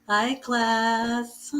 Hi, class.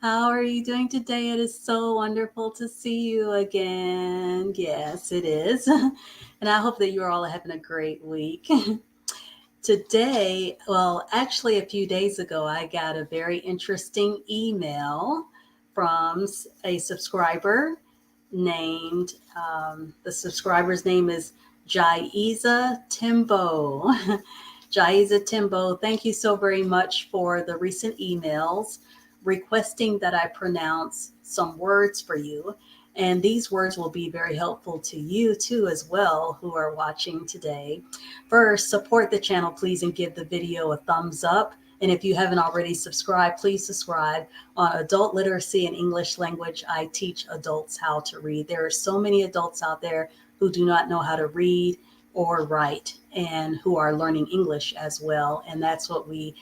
How are you doing today? It is so wonderful to see you again. Yes, it is. And I hope that you're all having a great week. Today, well, actually, a few days ago, I got a very interesting email from a subscriber named, the subscriber's name is Jaiza Timbo. Jaiza Timbo, thank you so very much for the recent emails requesting that I pronounce some words for you. And these words will be very helpful to you too, as well, who are watching today. First, support the channel, please, and give the video a thumbs up. And if you haven't already subscribed, please subscribe. On adult literacy and English language, I teach adults how to read. There are so many adults out there who do not know how to read or write and who are learning English as well. And that's what we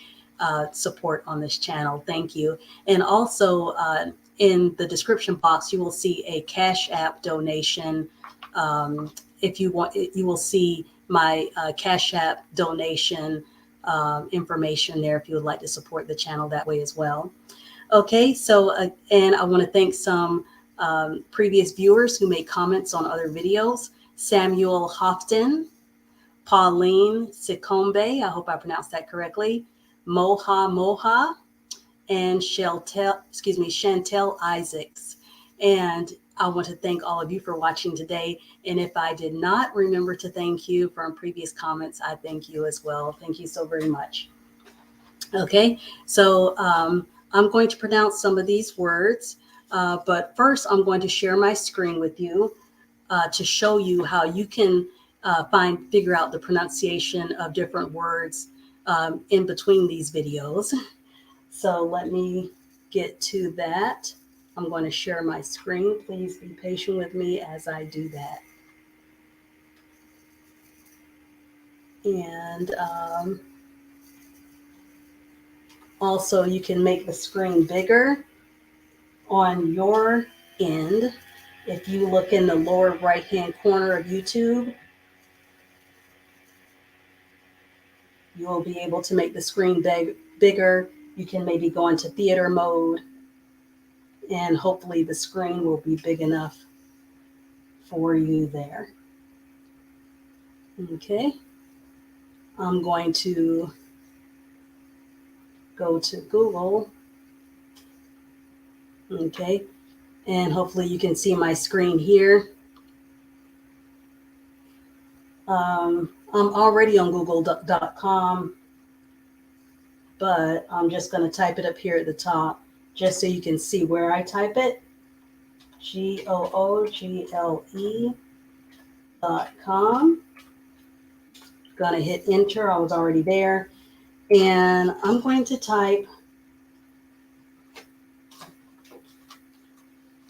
support on this channel. Thank you. And also in the description box, you will see a Cash App donation. If you want, you will see my Cash App donation information there if you would like to support the channel that way as well. Okay, so and I want to thank some previous viewers who made comments on other videos. Samuel Hofton, Pauline Sikombe, I hope I pronounced that correctly, Moha, and Chantel Isaacs. And I want to thank all of you for watching today. And if I did not remember to thank you from previous comments, I thank you as well. Thank you so very much. Okay, so I'm going to pronounce some of these words, but first I'm going to share my screen with you to show you how you can figure out the pronunciation of different words in between these videos. So let me get to that. I'm going to share my screen. Please be patient with me as I do that. And also you can make the screen bigger on your end. If you look in the lower right-hand corner of YouTube, you will be able to make the screen bigger. You can maybe go into theater mode, and hopefully the screen will be big enough for you there. Okay, I'm going to go to Google. Okay, and hopefully you can see my screen here. I'm already on google.com, but I'm just going to type it up here at the top just so you can see where I type it. google.com. Gonna hit enter. I was already there. And I'm going to type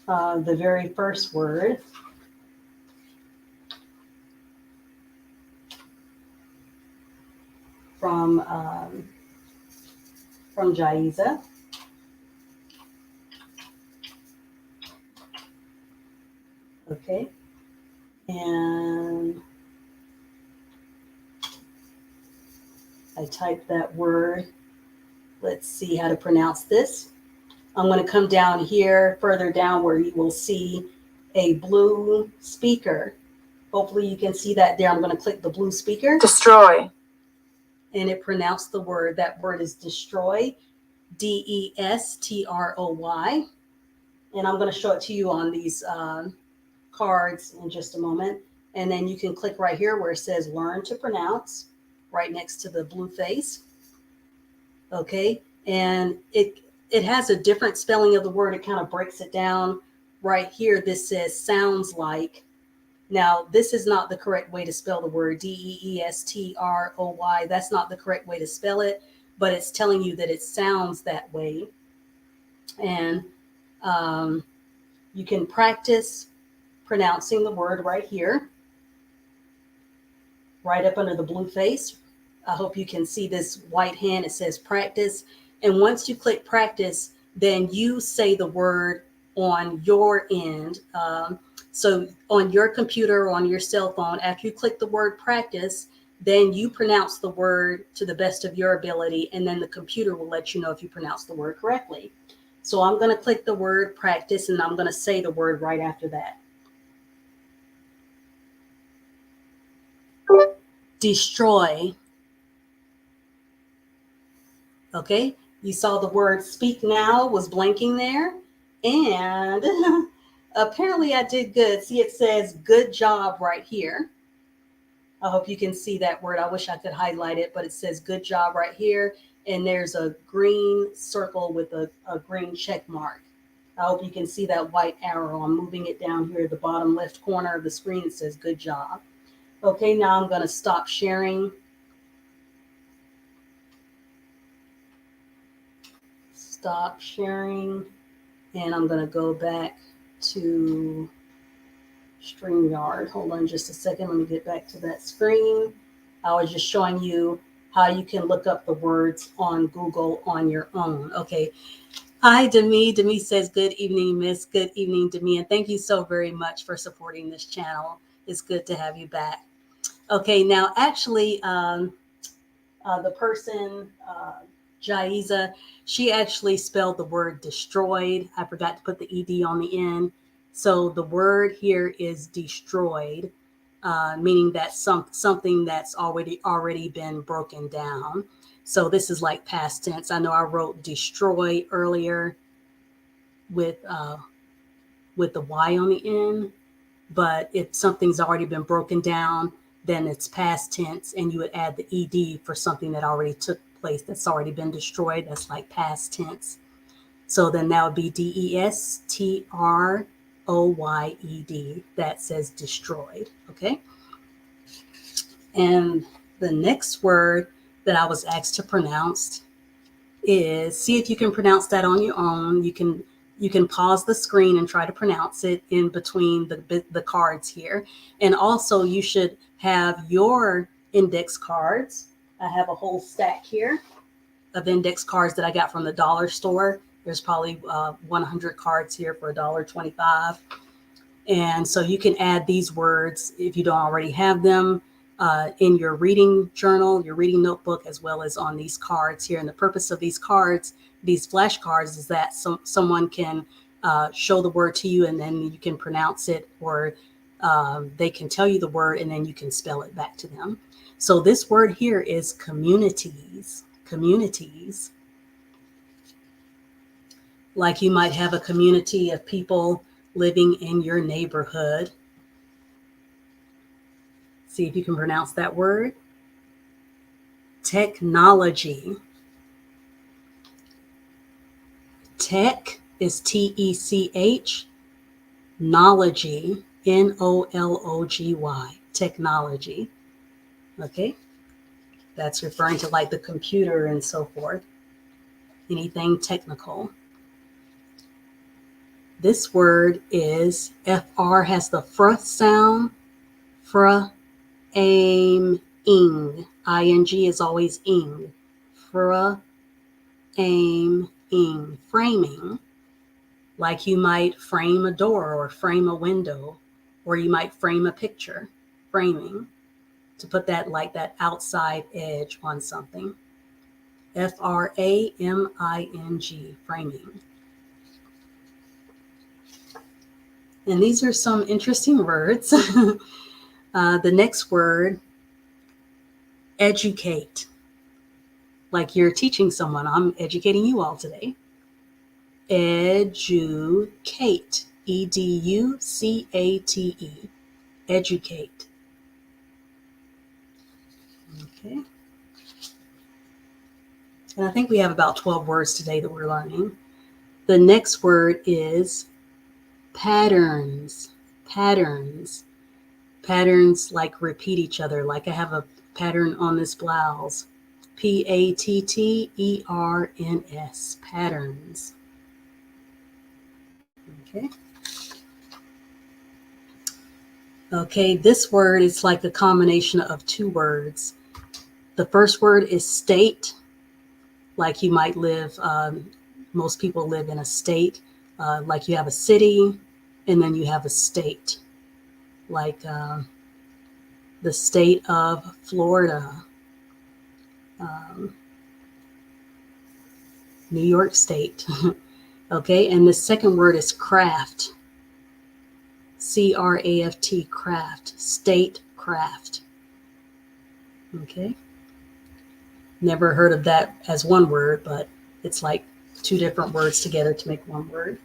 the very first word. From Jaiza. Okay. And I typed that word. Let's see how to pronounce this. I'm going to come down here, further down, where you will see a blue speaker. Hopefully you can see that there. I'm going to click the blue speaker. Destroy. And it pronounced the word. That word is destroy, Destroy. And I'm going to show it to you on these cards in just a moment. And then you can click right here where it says learn to pronounce, right next to the blue face. Okay, and it has a different spelling of the word. It kind of breaks it down. Right here, this says sounds like. Now, this is not the correct way to spell the word, Destroy. That's not the correct way to spell it, but it's telling you that it sounds that way. And you can practice pronouncing the word right here, right up under the blue face. I hope you can see this white hand. It says practice. And once you click practice, then you say the word on your end. So on your computer or on your cell phone, after you click the word practice, then you pronounce the word to the best of your ability, and then the computer will let you know if you pronounce the word correctly. So I'm going to click the word practice, and I'm going to say the word right after that. Destroy. Okay, you saw the word speak now was blanking there, and apparently I did good. See, it says good job right here. I hope you can see that word. I wish I could highlight it, but it says good job right here. And there's a green circle with a green check mark. I hope you can see that white arrow. I'm moving it down here at the bottom left corner of the screen. It says good job. Okay, now I'm going to stop sharing. Stop sharing. And I'm going to go back to StreamYard. Hold on just a second. Let me get back to that screen. I was just showing you how you can look up the words on Google on your own. Okay. Hi, Demi. Demi says, good evening, Miss. Good evening, Demi. And thank you so very much for supporting this channel. It's good to have you back. Okay. Now, actually, the person, Jaiza, she actually spelled the word destroyed. I forgot to put the ED on the end. So the word here is destroyed, meaning that something that's already been broken down. So this is like past tense. I know I wrote destroy earlier with the Y on the end, but if something's already been broken down, then it's past tense, and you would add the ED for something that already took place, that's already been destroyed. That's like past tense. So then that would be DESTROYED. That says destroyed. Okay. And the next word that I was asked to pronounce is, see if you can pronounce that on your own. You can pause the screen and try to pronounce it in between the cards here. And also you should have your index cards. I have a whole stack here of index cards that I got from the dollar store. There's probably 100 cards here for $1.25. And so you can add these words if you don't already have them in your reading journal, your reading notebook, as well as on these cards here. And the purpose of these cards, these flashcards, is that someone can show the word to you, and then you can pronounce it, or they can tell you the word and then you can spell it back to them. So this word here is communities. Communities. Like you might have a community of people living in your neighborhood. See if you can pronounce that word. Technology. Tech is TECH. Nology, NOLOGY. Technology. Okay. That's referring to like the computer and so forth. Anything technical. This word is FR, has the fr sound. Fr, aim, ing. ING is always ing. Fr, aim, ing. Framing. Like you might frame a door or frame a window, or you might frame a picture. Framing. To put that like that outside edge on something. FRAMING, framing. And these are some interesting words. The next word, educate. Like you're teaching someone. I'm educating you all today. Educate. EDUCATE. Educate. Okay. And I think we have about 12 words today that we're learning. The next word is patterns. Patterns. Patterns like repeat each other. Like I have a pattern on this blouse. PATTERNS. Patterns. Okay. Okay, this word is like a combination of two words. The first word is state. Like you might live, most people live in a state. Like you have a city, and then you have a state. Like the state of Florida, New York State. Okay, and the second word is craft. C-R-A-F-T, craft, state craft. Okay, never heard of that as one word, but it's like two different words together to make one word.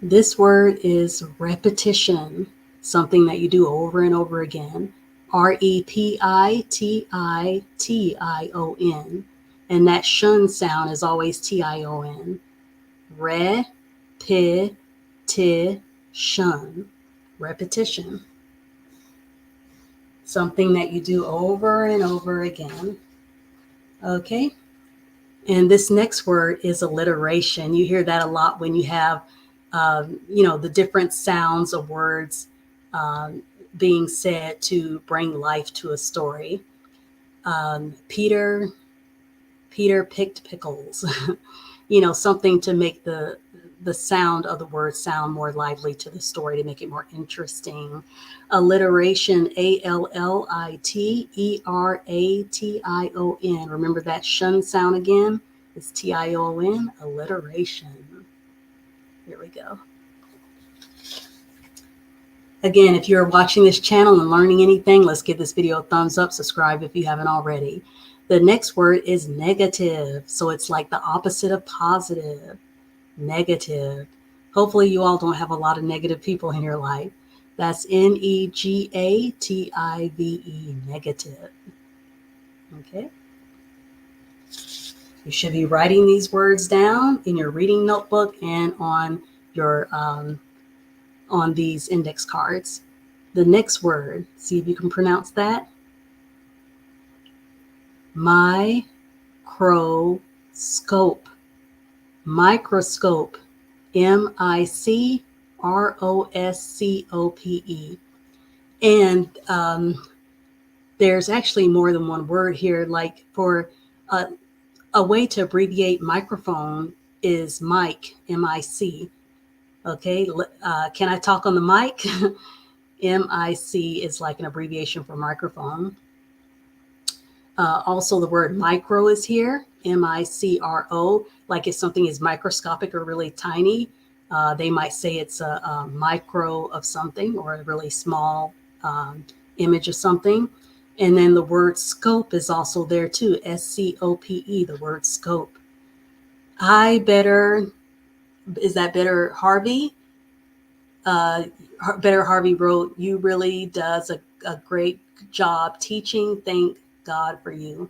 This word is repetition, something that you do over and over again. R-E-P-I-T-I-T-I-O-N. And that shun sound is always T-I-O-N. Re-pe-ti-shun. Repetition. Something that you do over and over again. Okay. And this next word is alliteration. You hear that a lot when you have, the different sounds of words being said to bring life to a story. Peter picked pickles. Something to make the sound of the word sound more lively to the story, to make it more interesting. Alliteration, A-L-L-I-T-E-R-A-T-I-O-N. Remember that shun sound again? It's T-I-O-N, alliteration. Here we go. Again, if you're watching this channel and learning anything, let's give this video a thumbs up, subscribe if you haven't already. The next word is negative. So it's like the opposite of positive. Negative. Hopefully you all don't have a lot of negative people in your life. That's N-E-G-A-T-I-V-E, negative. Okay. You should be writing these words down in your reading notebook and on your on these index cards. The next word, see if you can pronounce that. Microscope. Microscope. M-I-C-R-O-S-C-O-P-E. And there's actually more than one word here. Like for a way to abbreviate microphone is mic, M-I-C. Okay, can I talk on the mic? M-I-C is like an abbreviation for microphone. Also, the word micro is here, M-I-C-R-O. Like if something is microscopic or really tiny, they might say it's a micro of something or a really small image of something. And then the word scope is also there too, S-C-O-P-E, the word scope. Is that Better Harvey? Better Harvey wrote, "You really does a great job teaching. Thank God for you."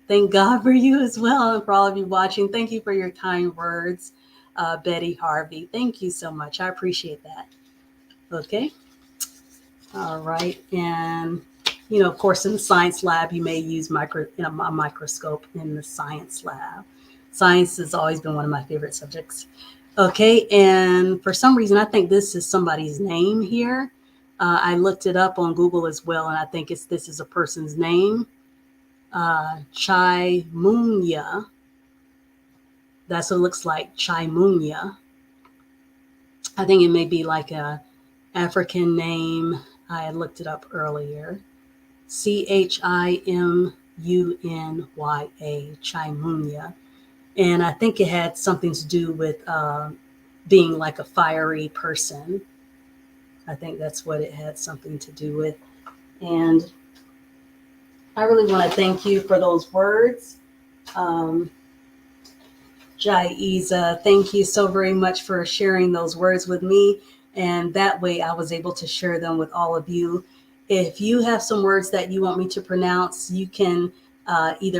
Thank God for you as well. And for all of you watching, thank you for your kind words, Betty Harvey. Thank you so much. I appreciate that. Okay. All right. And, of course, in the science lab, you may use a microscope in the science lab. Science has always been one of my favorite subjects. Okay, and for some reason, I think this is somebody's name here. I looked it up on Google as well, and I think this is a person's name. Chaimunya. That's what it looks like, Chaimunya. I think it may be like a African name. I looked it up earlier. C-H-I-M-U-N-Y-A, Chaimunya. And I think it had something to do with being like a fiery person. I think that's what it had something to do with. And I really want to thank you for those words. Jaiza, thank you so very much for sharing those words with me. And that way I was able to share them with all of you. If you have some words that you want me to pronounce, you can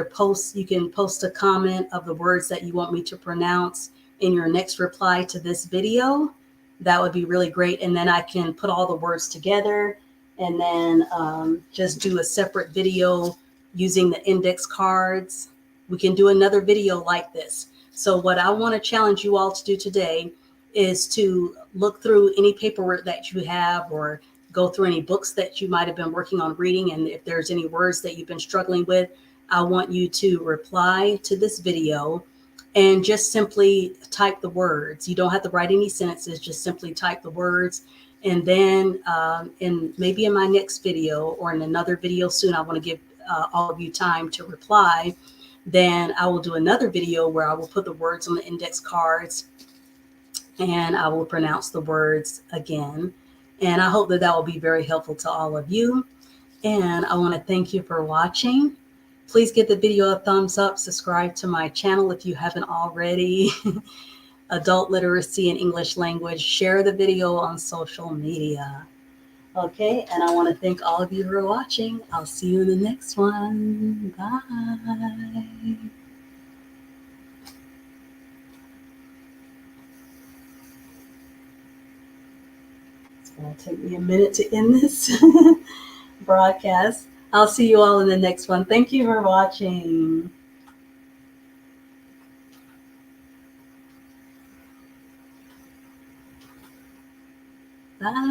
post a comment of the words that you want me to pronounce in your next reply to this video. That would be really great. And then I can put all the words together and then just do a separate video using the index cards. We can do another video like this. So what I want to challenge you all to do today is to look through any paperwork that you have or go through any books that you might have been working on reading. And if there's any words that you've been struggling with, I want you to reply to this video and just simply type the words. You don't have to write any sentences, just simply type the words And then maybe in my next video or in another video soon, I want to give all of you time to reply. Then I will do another video where I will put the words on the index cards and I will pronounce the words again. And I hope that that will be very helpful to all of you. And I want to thank you for watching. Please give the video a thumbs up, subscribe to my channel if you haven't already. Adult Literacy and English Language. Share the video on social media. Okay, and I want to thank all of you for watching. I'll see you in the next one. Bye. It's going to take me a minute to end this broadcast. I'll see you all in the next one. Thank you for watching. Bye.